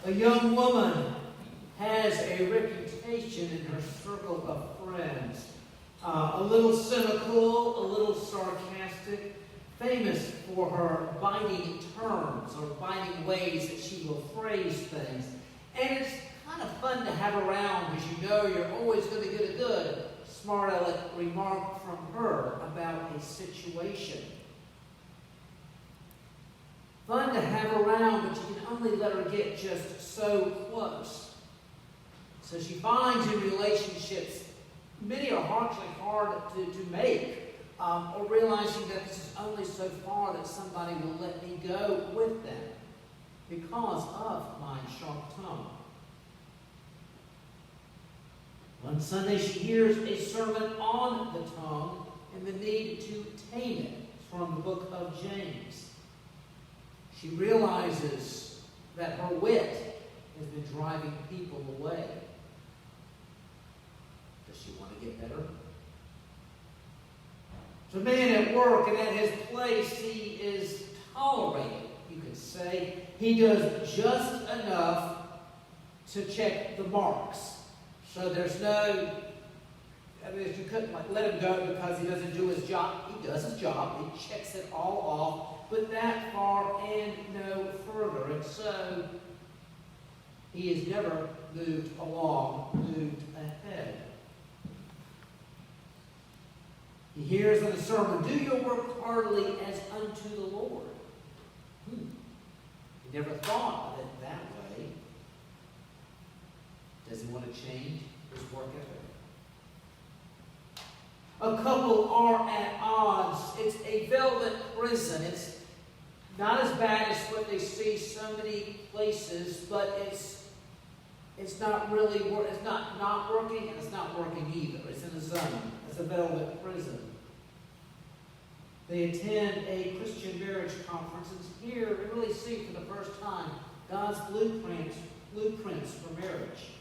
A young woman has a reputation in her circle of friends. A little cynical, a little sarcastic, famous for her biting terms or biting ways that she will phrase things. And it's kind of fun to have around because you know you're always going to get a good, smart aleck remark from her about a situation. Fun to have around, but you can only let her get just so close. So she finds in relationships, many are actually hard to make, or realizing that this is only so far that somebody will let me go with them because of my sharp tongue. One Sunday she hears a sermon on the tongue and the need to tame it from the book of James. She realizes that her wit has been driving people away. Does she want to get better? So a man at work and at his place, he is tolerated, you could say. He does just enough to check the marks. So there's no, you couldn't let him go because he doesn't do his job. He does his job. He checks it all off, but that far and no further. And so he has never moved along, moved ahead. He hears in the sermon, do your work heartily as unto the Lord. He never thought of it that way. Does he want to change his work ethic? A couple are at odds. It's a velvet prison. It's not as bad as what they see so many places, but it's not really it's not working, and it's not working either. It's in a zone. It's a velvet prison. They attend a Christian marriage conference, and here we really see for the first time God's blueprints for marriage.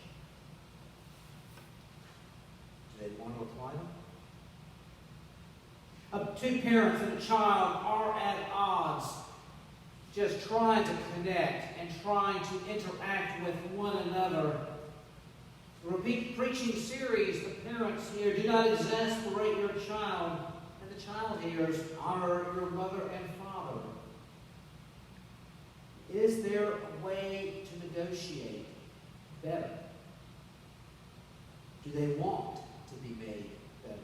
Do they want to apply them? Two parents and a child are at odds, just trying to connect and trying to interact with one another. The repeat preaching series, the parents here, do not exasperate your child, and the child hears, honor your mother and father. Is there a way to negotiate better? Do they want to be made better?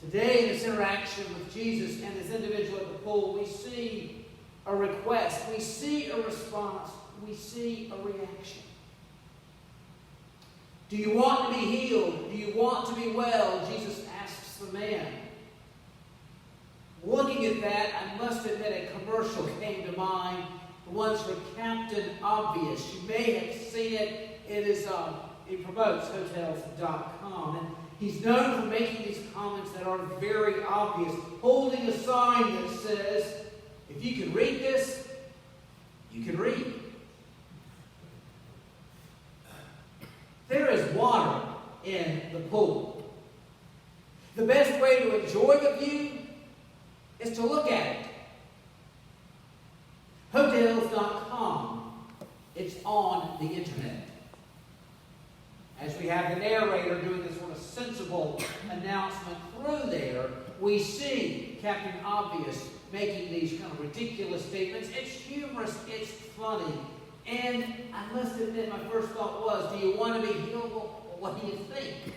Today, in this interaction with Jesus and this individual at the pool, we see a request, we see a response, we see a reaction. Do you want to be healed? Do you want to be well? Jesus asks the man. Looking at that, I must admit a commercial came to mind. The ones for Captain Obvious. You may have seen it. He promotes Hotels.com. And he's known for making these comments that are very obvious, holding a sign that says, if you can read this, you can read. There is water in the pool. The best way to enjoy the view is to look at it. Hotels.com, it's on the internet. As we have the narrator doing this sort of sensible announcement through there, we see Captain Obvious making these kind of ridiculous statements. It's humorous, it's funny. And I must admit, my first thought was, do you want to be healed? Well, what do you think?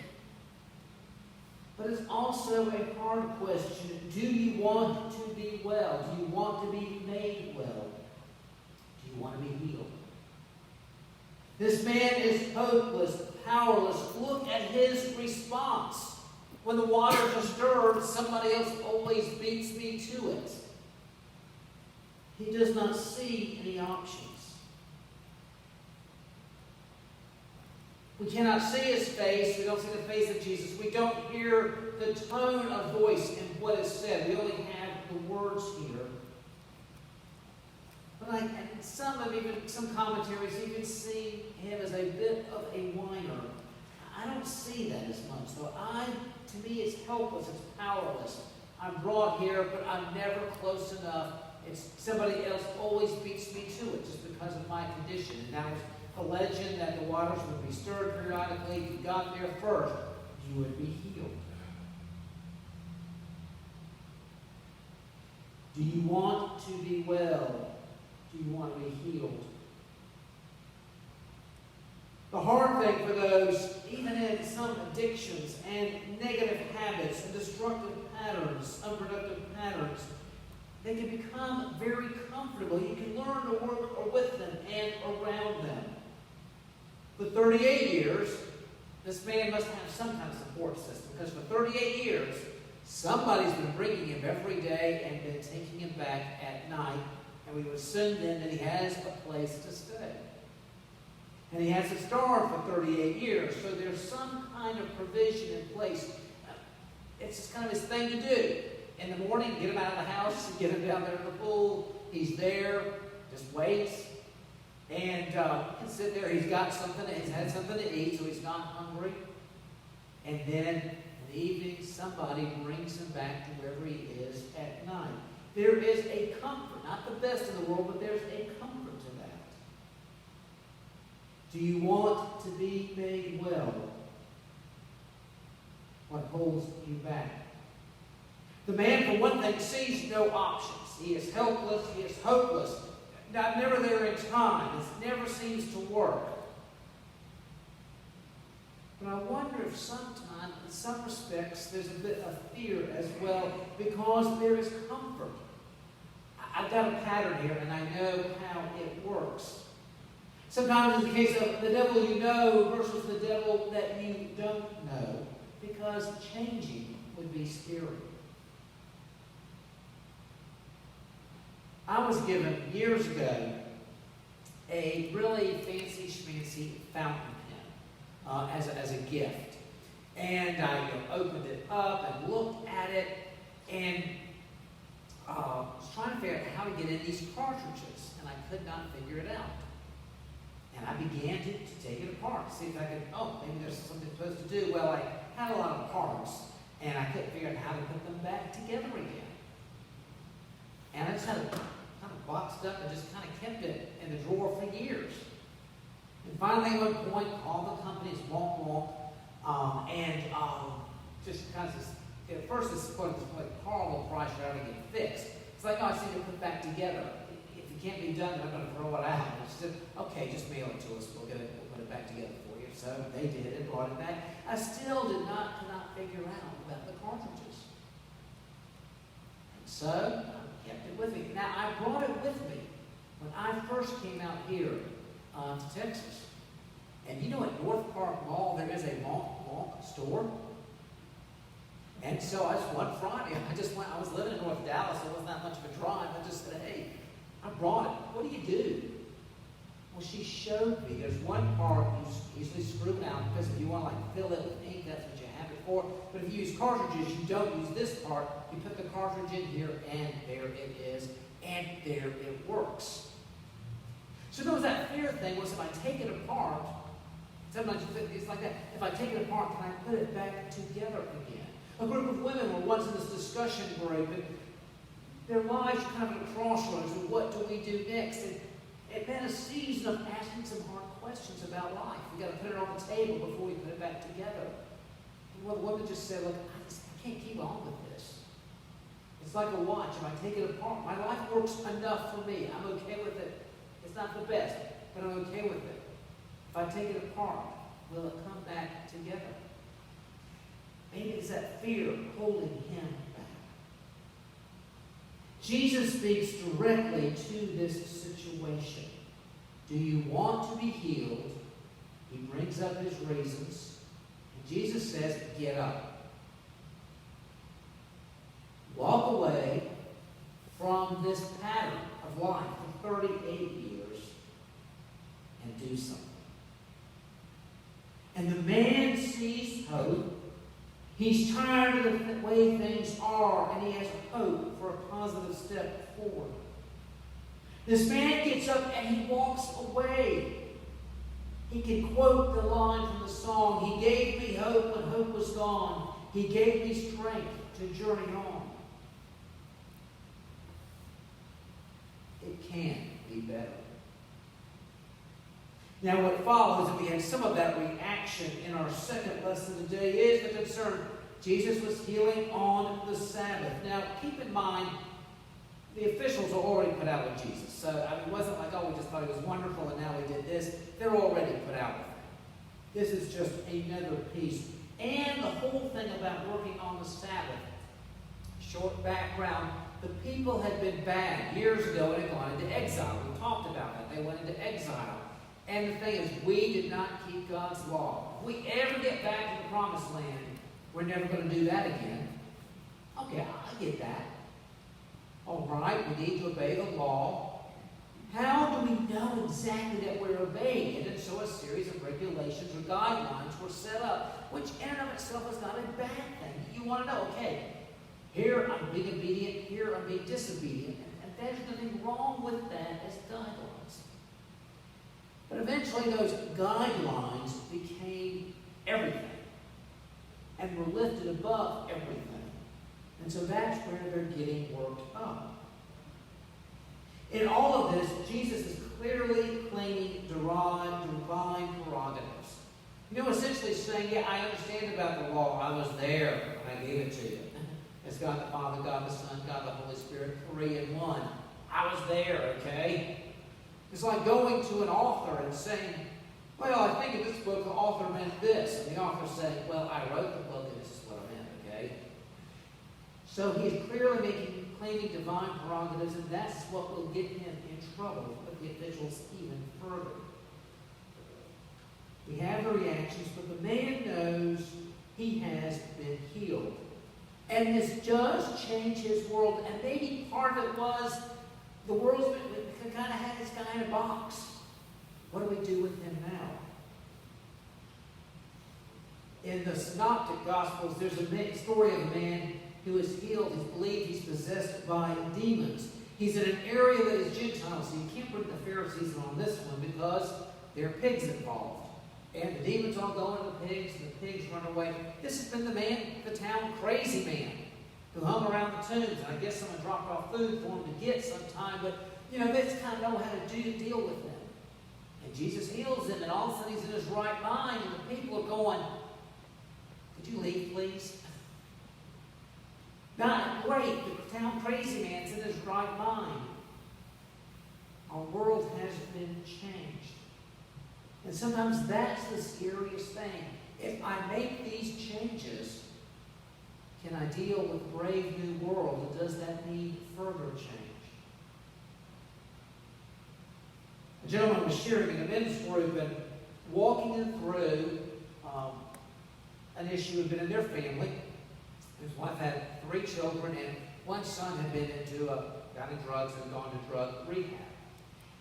But it's also a hard question. Do you want to be well? Do you want to be made well? Do you want to be healed? This man is hopeless, powerless. Look at his response. When the water disturbs, somebody else always beats me to it. He does not see any options. We cannot see his face. We don't see the face of Jesus. We don't hear the tone of voice in what is said. We only have the words here. But some commentaries even see him as a bit of a whiner. I don't see that as much, though. To me, it's helpless, it's powerless. I'm brought here, but I'm never close enough it's somebody else always beats me to it just because of my condition. And that was a legend that the waters would be stirred periodically. If you got there first, you would be healed. Do you want to be well? Do you want to be healed? The hard thing for those, even in some addictions and negative habits and destructive patterns, unproductive patterns, they can become very comfortable. You can learn to work with them and around them. For 38 years, this man must have some kind of support system, because for 38 years, somebody's been bringing him every day and been taking him back at night, and we would assume then that he has a place to stay. And he has to starve for 38 years, so there's some kind of provision in place. It's just kind of his thing to do. In the morning, get him out of the house, get him down there in the pool. He's there, just waits. And he can sit there. He's got something, he's had something to eat, so he's not hungry. And then in the evening, somebody brings him back to wherever he is at night. There is a comfort, not the best in the world, but there's a comfort to that. Do you want to be made well? What holds you back? The man, for one thing, sees no options. He is helpless. He is hopeless. I'm never there in time. It never seems to work. But I wonder if sometimes, in some respects, there's a bit of fear as well, because there is comfort. I've got a pattern here, and I know how it works. Sometimes it's the case of the devil you know versus the devil that you don't know, because changing would be scary. I was given years ago a really fancy schmancy fountain pen as a gift. And I opened it up and looked at it and was trying to figure out how to get in these cartridges, and I could not figure it out. And I began to take it apart, see if I could, maybe there's something I'm supposed to do. Well, I had a lot of parts, and I couldn't figure out how to put them back together again. And I just had it kind of boxed up and just kind of kept it in the drawer for years. And finally, at one point, all the companies wonk, and just kind of, at first, this is like horrible price for having it fixed. It's like, I just need to put it back together. If it can't be done, then I'm going to throw it out. And she said, okay, just mail it to us. We'll put it back together for you. So they did it and brought it back. I still could not figure out about the cartridges. And so I kept it with me. Now, I brought it with me when I first came out here to Texas. And you know, at North Park Mall, there is a Monk store. And so one Friday, I was living in North Dallas, so it wasn't that much of a drive. I just said, hey, I brought it. What do you do? Well, she showed me there's one part you usually screw it out, because if you want to fill it with ink, that's what you have it for. But if you use cartridges, you don't use this part. You put the cartridge in here, and there it is, and there it works. So there was that fear thing, was if I take it apart, sometimes it's like that, if I take it apart, can I put it back together again? A group of women were once in this discussion group, and their lives were kind of at a crossroads, and what do we do next? And it meant a season of asking some hard questions about life. We've got to put it on the table before we put it back together. And well, the woman just said, look, I can't keep on with this. It's like a watch. If I take it apart, my life works enough for me. I'm okay with it. It's not the best, but I'm okay with it. If I take it apart, will it come back together? Maybe it's that fear holding him back. Jesus speaks directly to this situation. Do you want to be healed? He brings up his reasons. And Jesus says, get up. Walk away from this pattern of life for 38 years and do something. And the man sees hope. He's tired of the way things are, and he has hope for a positive step forward. This man gets up and he walks away. He can quote the line from the song, he gave me hope when hope was gone. He gave me strength to journey on. can be better. Now what follows, and we have some of that reaction in our second lesson today, is the concern. Jesus was healing on the Sabbath. Now keep in mind, the officials are already put out with Jesus. So it wasn't like, oh, we just thought he was wonderful and now he did this. They're already put out with him. This is just another piece. And the whole thing about working on the Sabbath. Short background, the people had been bad years ago and had gone into exile. We talked about that. They went into exile. And the thing is, we did not keep God's law. If we ever get back to the promised land, we're never going to do that again. Okay, I get that. All right, we need to obey the law. How do we know exactly that we're obeying it? And so a series of regulations or guidelines were set up, which in and of itself is not a bad thing. You want to know, okay, here I'm being obedient, here I'm being disobedient. And there's nothing wrong with that as guidelines. But eventually those guidelines became everything and were lifted above everything. And so that's where they're getting worked up. In all of this, Jesus is clearly claiming divine prerogatives. You know, essentially saying, yeah, I understand about the law. I was there when I gave it to you. It's God the Father, God the Son, God the Holy Spirit, 3 in 1. I was there, okay? It's like going to an author and saying, well, I think in this book the author meant this. And the author saying, well, I wrote the book and this is what I meant, okay? So he is clearly claiming divine prerogatives, and that's what will get him in trouble with the officials even further. We have the reactions, but the man knows he has been healed. And this does change his world, and maybe part of it was the world's kind of had this guy in a box. What do we do with him now? In the Synoptic Gospels, there's a story of a man who is healed. He's believed he's possessed by demons. He's in an area that is Gentile, so you can't bring the Pharisees on this one because there are pigs involved. And the demons all go into the pigs, and the pigs run away. This has been the town crazy man who hung around the tombs. And I guess someone dropped off food for him to get sometime, but they just kind of know how to deal with them. And Jesus heals him, and all of a sudden he's in his right mind, and the people are going, could you leave, please? Not great, the town crazy man's in his right mind. Our world has been changed. And sometimes that's the scariest thing. If I make these changes, can I deal with a brave new world? And does that need further change? A gentleman was sharing in a men's group and walking them through an issue had been in their family. His wife had 3 children, and one son had been got in drugs and gone to drug rehab.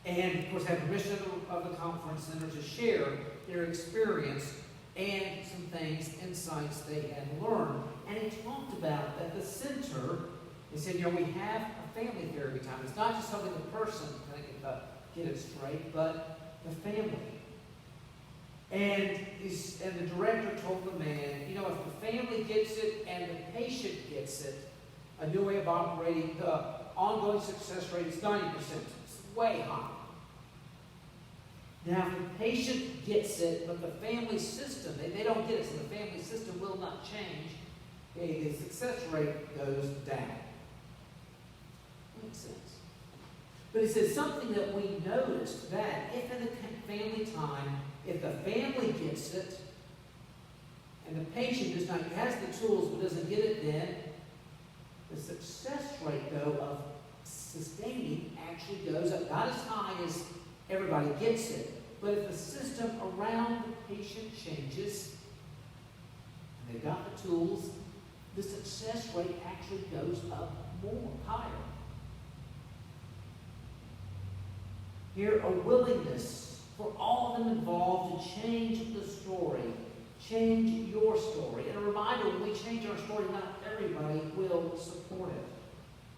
And, of course, had permission of the conference center to share their experience and some things, insights they had learned. And he talked about that the center, he said, we have a family therapy time. It's not just something the person can get it straight, but the family. And the director told the man, if the family gets it and the patient gets it, a new way of operating, the ongoing success rate is 90%. It's way high. Now, if the patient gets it, but the family system, they don't get it, so the family system will not change, the success rate goes down. Makes sense. But he says something that we noticed, that if in the family time, if the family gets it, and the patient does not has the tools but doesn't get it then, the success rate, though, of sustaining actually goes up. Not as high as everybody gets it, but if the system around the patient changes, and they've got the tools, the success rate actually goes up more, higher. Here, a willingness for all of them involved to change the story, change your story. And a reminder, when we change our story, not everybody will support it.